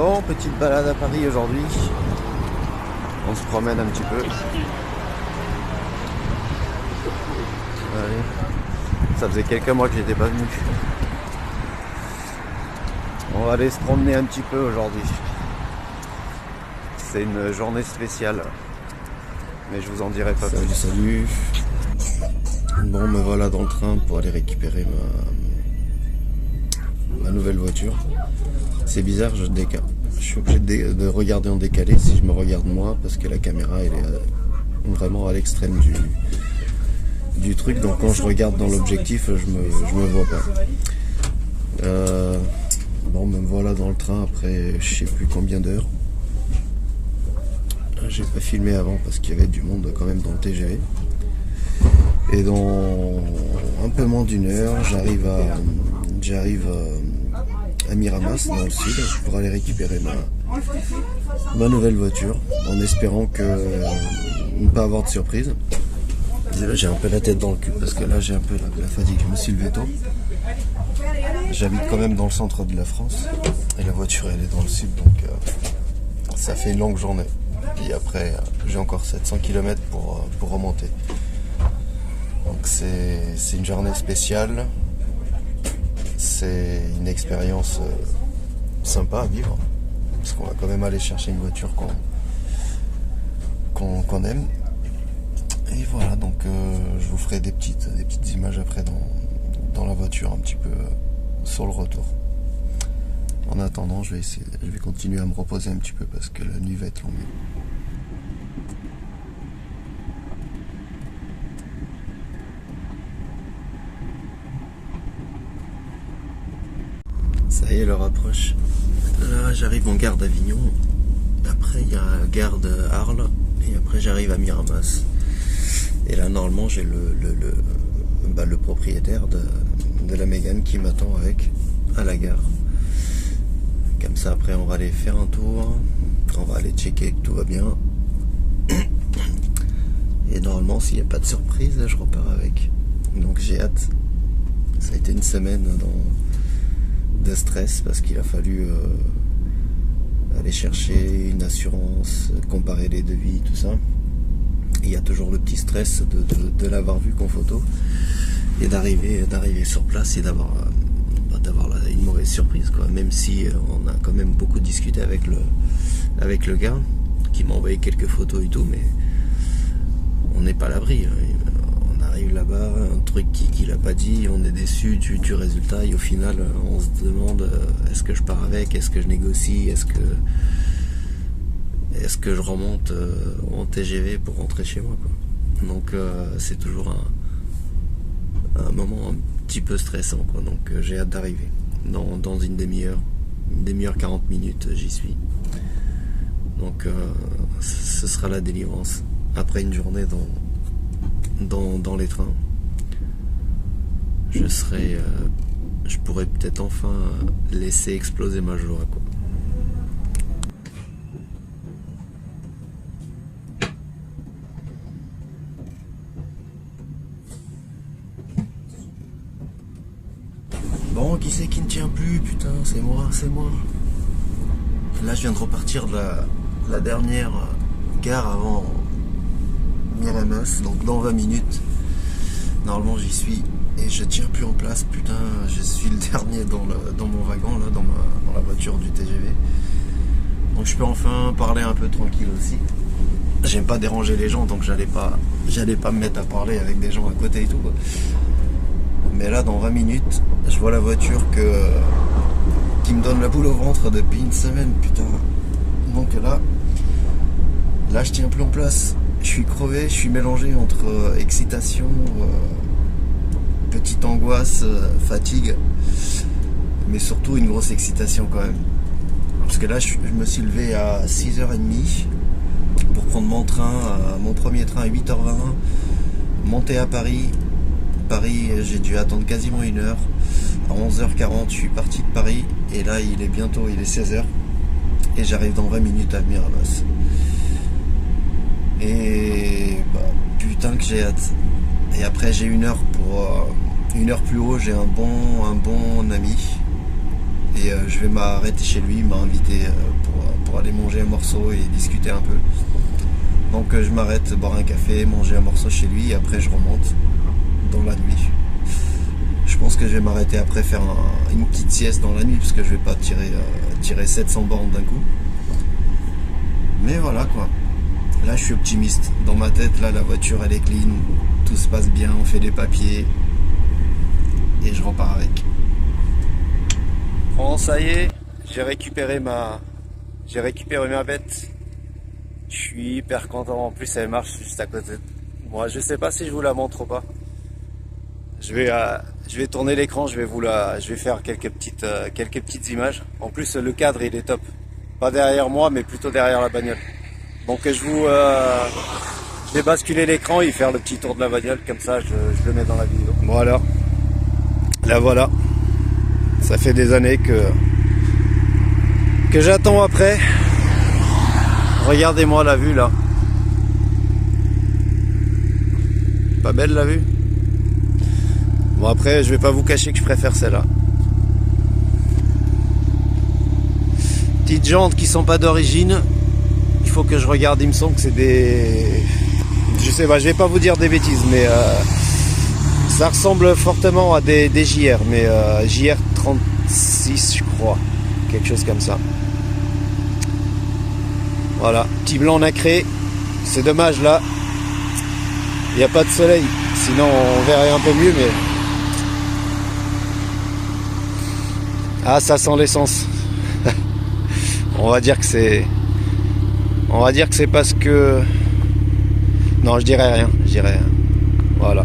Bon, petite balade à Paris aujourd'hui. On se promène un petit peu. Allez. Ça faisait quelques mois que j'étais pas venu. On va aller se promener un petit peu aujourd'hui. C'est une journée spéciale. Mais je vous en dirai pas plus. Salut. Bon, me voilà dans le train pour aller récupérer ma nouvelle voiture. C'est bizarre, je suis obligé de regarder en décalé si je me regarde moi, parce que la caméra elle est vraiment à l'extrême du truc, donc quand je regarde dans l'objectif je me vois pas. Bon, me voilà dans le train après je sais plus combien d'heures. J'ai pas filmé avant parce qu'il y avait du monde quand même dans le TGV. Et dans un peu moins d'une heure, j'arrive à Miramas, dans le sud, pour aller récupérer ma nouvelle voiture, en espérant ne pas avoir de surprise. Et là, j'ai un peu la tête dans le cul, parce que là, j'ai un peu la fatigue. Je me suis levé tôt. J'habite quand même dans le centre de la France, et la voiture, elle est dans le sud, donc ça fait une longue journée. Puis après, j'ai encore 700 km pour remonter. Donc c'est une journée spéciale. C'est une expérience sympa à vivre, parce qu'on va quand même aller chercher une voiture qu'on aime. Et voilà, donc je vous ferai des petites images après dans la voiture, un petit peu sur le retour. En attendant, je vais continuer à me reposer un petit peu parce que la nuit va être longue. Ça y est, l'heure approche. Là, j'arrive en gare d'Avignon. Après, il y a la gare de Arles. Et après, j'arrive à Miramas. Et là, normalement, j'ai le propriétaire de la Mégane qui m'attend à la gare. Comme ça, après, on va aller faire un tour. On va aller checker que tout va bien. Et normalement, s'il n'y a pas de surprise, je repars avec. Donc, j'ai hâte. Ça a été une semaine de stress parce qu'il a fallu aller chercher une assurance, comparer les devis, tout ça. Et il y a toujours le petit stress de l'avoir vu qu'en photo et d'arriver sur place et d'avoir une mauvaise surprise, quoi. Même si on a quand même beaucoup discuté avec le gars qui m'a envoyé quelques photos et tout, mais on n'est pas à l'abri. On arrive là-bas, un truc qu'il a pas dit, on est déçu du résultat et au final on se demande est-ce que je pars avec, est-ce que je négocie, est-ce que je remonte en TGV pour rentrer chez moi, quoi. Donc c'est toujours un moment un petit peu stressant, quoi. Donc j'ai hâte d'arriver dans une demi-heure 40 minutes, j'y suis. Donc ce sera la délivrance après une journée dans les trains. Je pourrais peut-être enfin laisser exploser ma joie, quoi. Bon, qui c'est qui ne tient plus? Putain, c'est moi. Là, je viens de repartir de la dernière gare avant Miramas, donc dans 20 minutes. Normalement, j'y suis et je tiens plus en place. Putain, je suis le dernier dans mon wagon, là, dans la voiture du TGV. Donc, je peux enfin parler un peu tranquille aussi. J'aime pas déranger les gens, donc j'allais pas me mettre à parler avec des gens à côté et tout, quoi. Mais là, dans 20 minutes, je vois la voiture qui me donne la boule au ventre depuis une semaine, putain. Donc là, je tiens plus en place. Je suis crevé, je suis mélangé entre excitation, petite angoisse, fatigue, mais surtout une grosse excitation quand même. Parce que là, je me suis levé à 6h30 pour prendre mon premier train à 8h20, monter à Paris. J'ai dû attendre quasiment une heure. À 11h40, je suis parti de Paris et là, il est 16h et j'arrive dans 20 minutes à Miramas. Et putain que j'ai hâte. Et après, j'ai une heure plus haut, j'ai un bon ami Et je vais m'arrêter chez lui, il m'a invité pour aller manger un morceau et discuter un peu. Donc je m'arrête, boire un café, manger un morceau chez lui et après je remonte dans la nuit. Je pense que je vais m'arrêter après faire une petite sieste dans la nuit parce que je vais pas tirer 700 bornes d'un coup. Mais voilà quoi. Là je suis optimiste. Dans ma tête, là la voiture elle est clean, tout se passe bien, on fait des papiers et je repars avec. Bon ça y est, j'ai récupéré ma bête. Je suis hyper content, en plus elle marche juste à côté de moi. Je sais pas si je vous la montre ou pas. Je vais tourner l'écran, je vais faire quelques petites images. En plus le cadre il est top. Pas derrière moi mais plutôt derrière la bagnole. Donc je vais basculer l'écran et faire le petit tour de la bagnole, comme ça je le mets dans la vidéo. Bon alors, là voilà. Ça fait des années que j'attends après. Regardez-moi la vue là. Pas belle la vue? Bon après je vais pas vous cacher que je préfère celle-là. Petites jantes qui sont pas d'origine. Il faut que je regarde, il me semble que c'est des... Je sais pas, je vais pas vous dire des bêtises, mais ça ressemble fortement à des JR, mais JR 36 je crois. Quelque chose comme ça. Voilà, petit blanc nacré. C'est dommage là. Il n'y a pas de soleil. Sinon on verrait un peu mieux, mais... Ah, ça sent l'essence. On va dire que c'est parce que... Non, je dirais rien. Voilà.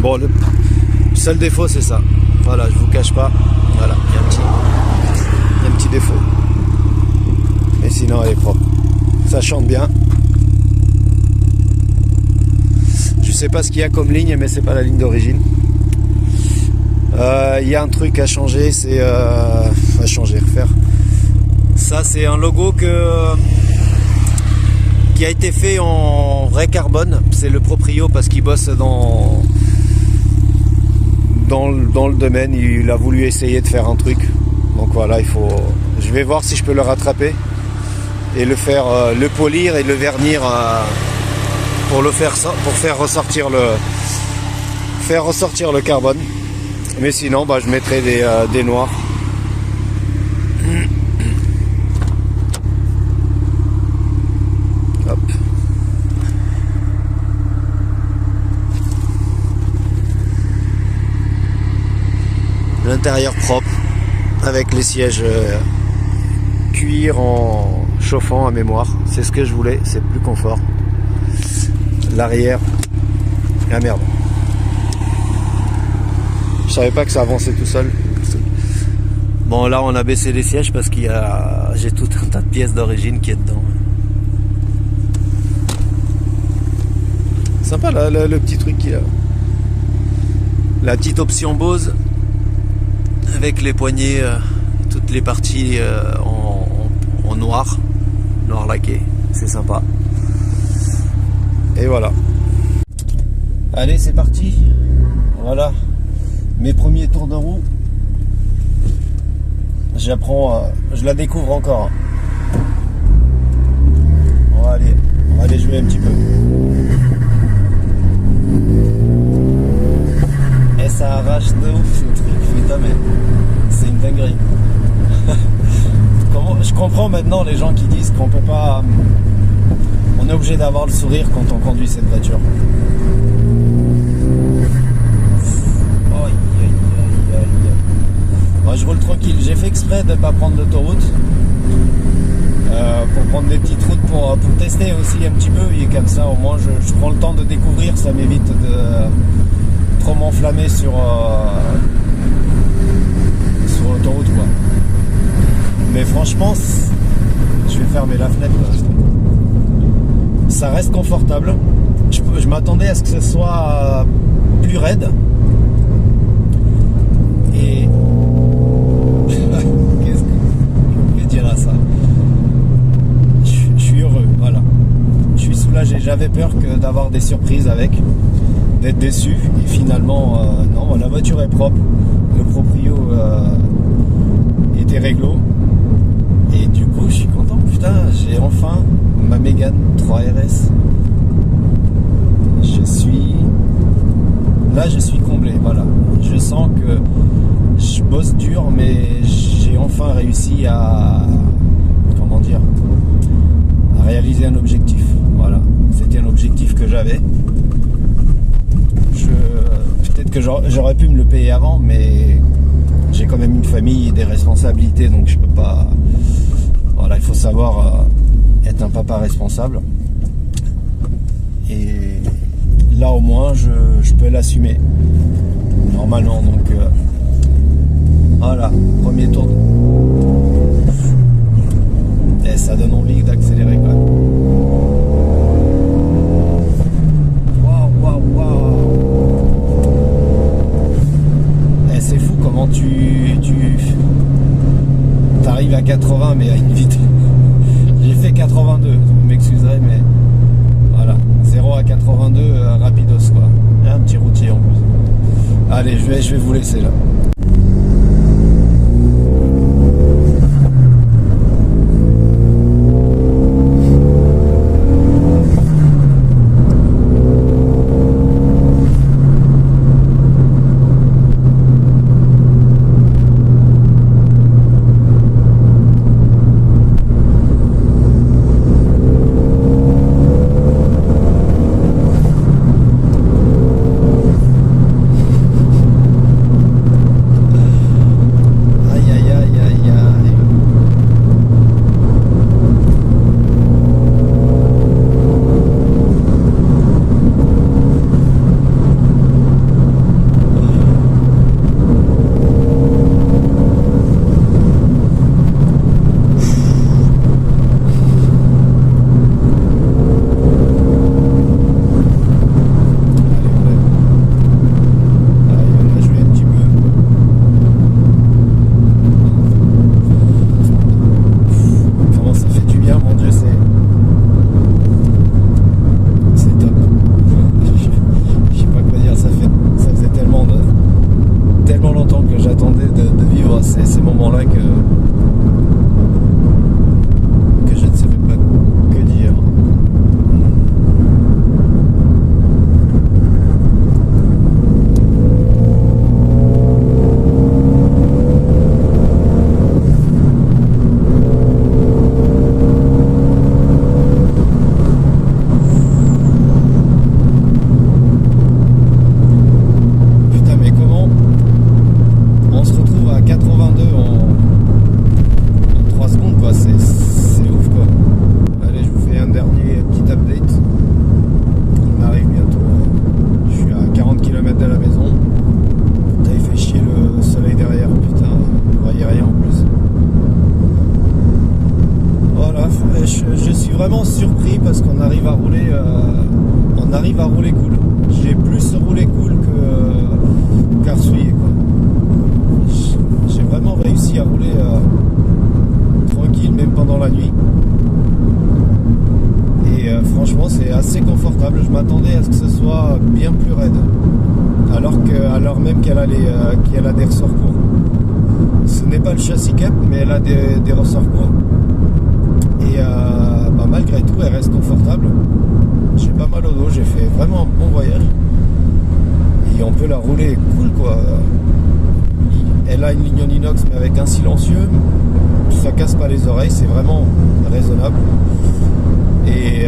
Bon, le seul défaut c'est ça. Voilà, je vous cache pas. Voilà, il y a un petit défaut. Mais sinon elle est propre. Ça chante bien. Je sais pas ce qu'il y a comme ligne, mais c'est pas la ligne d'origine. Il y a un truc à changer, c'est refaire. Ça c'est un logo qui a été fait en vrai carbone. C'est le proprio parce qu'il bosse dans le domaine. Il a voulu essayer de faire un truc. Donc voilà, je vais voir si je peux le rattraper et le faire, le polir et le vernir pour faire ressortir le carbone. Mais sinon bah, je mettrai des noirs. Hop. L'intérieur propre avec les sièges cuir en chauffant à mémoire. C'est ce que je voulais, c'est plus confort. L'arrière, ah merde. Je savais pas que ça avançait tout seul. Bon là on a baissé les sièges parce j'ai tout un tas de pièces d'origine qui est dedans. Sympa là, le petit truc qu'il a. La petite option Bose avec les poignées, toutes les parties en noir laqué. C'est sympa. Et voilà. Allez, c'est parti. Voilà. Mes premiers tours de roue. Je la découvre encore. On va aller jouer un petit peu. Et ça arrache de ouf ce truc, putain, mais c'est une dinguerie. Je comprends maintenant les gens qui disent qu'on peut pas... On est obligé d'avoir le sourire quand on conduit cette voiture. Moi je roule tranquille, j'ai fait exprès de ne pas prendre l'autoroute pour prendre des petites routes pour tester aussi un petit peu, et comme ça au moins je prends le temps de découvrir, ça m'évite de trop m'enflammer sur l'autoroute quoi. Mais franchement, je vais fermer la fenêtre là. Ça reste confortable. Je m'attendais à ce que ce soit plus raide. Et qu'est-ce que je dire à ça? Je suis heureux, voilà. Je suis soulagé. J'avais peur d'avoir des surprises avec. d'être déçu. Et finalement, non, la voiture est propre. Le proprio était réglo. Et du coup, je suis content. Putain, j'ai enfin ma Mégane 3 RS. Je suis comblé. Voilà. Je sens que je bosse dur, mais j'ai enfin réussi à réaliser un objectif. Voilà. C'était un objectif que j'avais. Peut-être que j'aurais pu me le payer avant, mais j'ai quand même une famille et des responsabilités, donc je peux pas. Voilà, il faut savoir être un papa responsable. Et là au moins je peux l'assumer normalement, donc voilà, premier tour. Et ça donne envie d'accélérer quoi. Waouh. Et c'est fou comment tu t'arrives à 80 mais à une vitesse. J'ai fait 82, vous m'excuserez, mais voilà, 0 à 82 rapidos quoi. Il y a un petit routier en plus. Allez, je vais vous laisser là. Vraiment surpris parce qu'on arrive à rouler cool. J'ai plus roulé cool qu'à Arsouiller quoi. J'ai vraiment réussi à rouler tranquille même pendant la nuit. Et franchement c'est assez confortable. Je m'attendais à ce que ce soit bien plus raide. Alors même qu'elle a des ressorts courts. Ce n'est pas le châssis cap, mais elle a des ressorts courts. Et malgré tout, elle reste confortable. J'ai pas mal au dos, j'ai fait vraiment un bon voyage. Et on peut la rouler cool quoi. Elle a une ligne en inox mais avec un silencieux. Ça casse pas les oreilles, c'est vraiment raisonnable. Et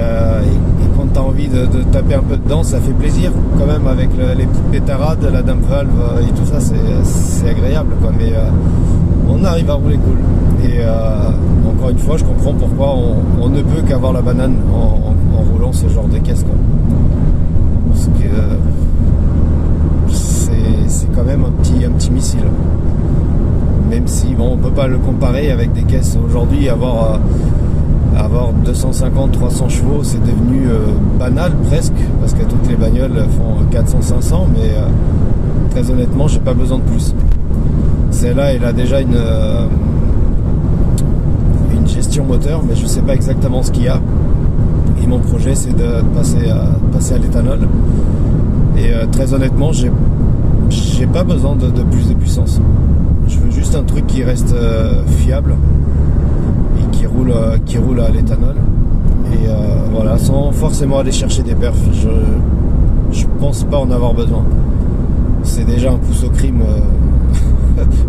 quand tu as envie de taper un peu dedans, ça fait plaisir quand même avec les petites pétarades, la dame valve et tout ça, c'est agréable quoi. Mais on arrive à rouler cool. Et encore une fois, je comprends pourquoi on ne peut qu'avoir la banane en roulant ce genre de caisse quoi. Parce que c'est quand même un petit missile. Même si bon, on peut pas le comparer avec des caisses aujourd'hui, avoir 250-300 chevaux, c'est devenu banal presque, parce que toutes les bagnoles font 400-500, mais très honnêtement, j'ai pas besoin de plus. Celle-là, elle a déjà une gestion moteur, mais je sais pas exactement ce qu'il y a. Et mon projet, c'est de passer à l'éthanol. Et très honnêtement, j'ai pas besoin de plus de puissance. Je veux juste un truc qui reste fiable et qui roule à l'éthanol. Et voilà, sans forcément aller chercher des perfs. Je pense pas en avoir besoin. C'est déjà un pouce au crime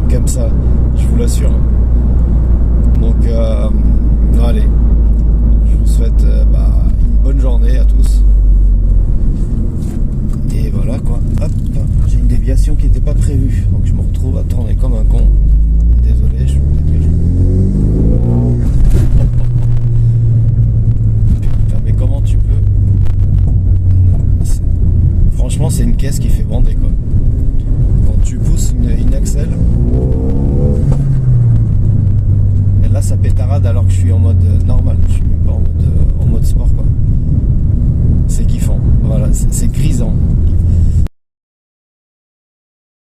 comme ça, je vous l'assure. Donc allez, je vous souhaite une bonne journée à tous. Et voilà quoi. Hop, j'ai une déviation qui n'était pas prévue, donc je me retrouve à tourner comme un con. Désolé, je Putain, mais comment tu peux? Franchement, c'est une caisse qui fait bander quoi.